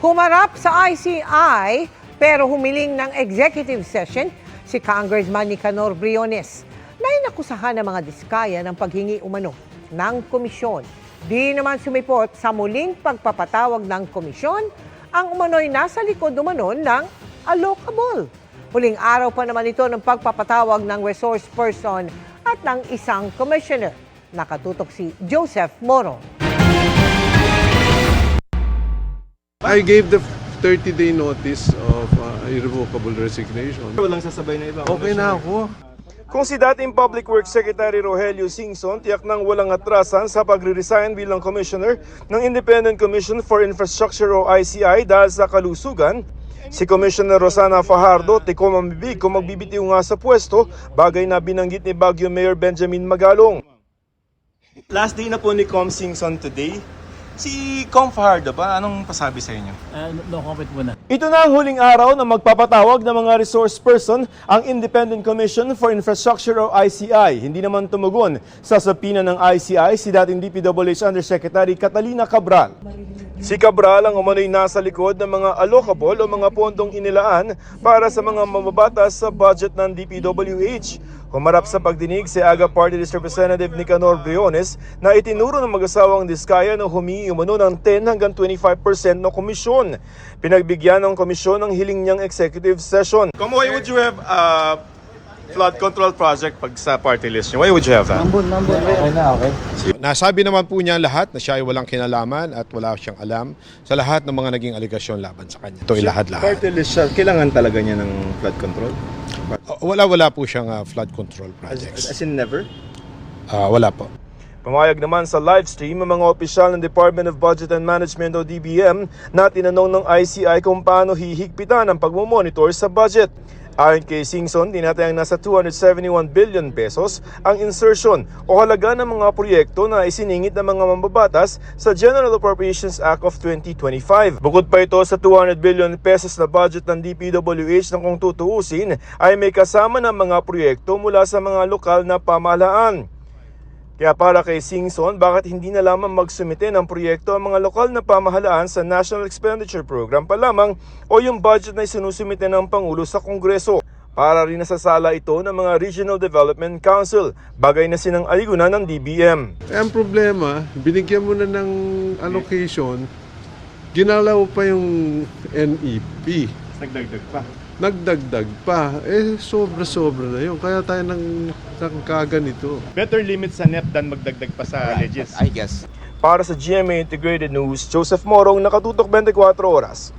Humarap sa ICI pero humiling ng executive session si Congressman Nicanor Briones na inakusahan ng mga diskaya ng paghingi umano ng komisyon. Di naman sumipot sa muling pagpapatawag ng komisyon ang umano'y nasa likod umano ng allocable. Huling araw pa naman ito ng pagpapatawag ng resource person at ng isang commissioner. Nakatutok si Joseph Moro. I gave the 30-day notice of irrevocable resignation. Walang sasabay na iba. Okay na ako. Kung si dating Public Works Secretary Rogelio Singson tiyak nang walang atrasan sa pagre-resign bilang Commissioner ng Independent Commission for Infrastructure o ICI dahil sa kalusugan, si Commissioner Rosana Fajardo tikom ang bibig kung magbibitiw nga sa pwesto, bagay na binanggit ni Baguio Mayor Benjamin Magalong. Last day na po ni Com Singson today. Si Com Fajardo pa, anong pasabi sa inyo? No comment muna. Ito na ang huling araw na magpapatawag ng mga resource person ang Independent Commission for Infrastructure o ICI. Hindi naman tumugon sa sapina ng ICI si dating DPWH Undersecretary Catalina Cabral. Si Cabral ang umano'y nasa likod ng mga allocable o mga pondong inilaan para sa mga mababatas sa budget ng DPWH. Humarap sa pagdinig si AGA Party List Representative Nicanor Briones na itinuro ng mag-asawang diskaya na humingi umano ng 10 hanggang 25% ng komisyon. Pinagbigyan ng komisyon ang hiling niyang executive session. Why would you have flood control project pag sa party list niyo? Why would you have that? Nasabi naman po niya lahat na siya ay walang kinalaman at wala siyang alam sa lahat ng mga naging aligasyon laban sa kanya. Ito ay lahat-lahat. Party list siya, kailangan talaga niya ng flood control? Wala po siyang flood control projects. As in never? Wala po. Pumayag naman sa live stream ang mga opisyal ng Department of Budget and Management o DBM na tinanong ng ICI kung paano hihigpitan ang pagmumonitor sa budget. Ayon kay Singson, tinatayang nasa 271 billion pesos ang insertion o halaga ng mga proyekto na isiningit ng mga mambabatas sa General Appropriations Act of 2025. Bukod pa ito sa 200 billion pesos na budget ng DPWH na kung tutuusin ay may kasama ng mga proyekto mula sa mga lokal na pamahalaan. Kaya para kay Singson, bakit hindi na lamang magsumite ng proyekto ang mga lokal na pamahalaan sa National Expenditure Program pa lamang o yung budget na isinusumite ng Pangulo sa Kongreso? Para rin nasasala ito ng mga Regional Development Council, bagay na sinang-ayunan ng DBM. Ang problema, binigyan mo na ng allocation, ginalaw pa yung NEP. Nagdagdag pa. Nagdagdag pa. Sobra-sobra na yun. Kaya tayo nang kaganito. Better limit sa NEP than magdagdag pa sa legis. I guess. Para sa GMA Integrated News, Joseph Morong, Nakatutok 24 Oras.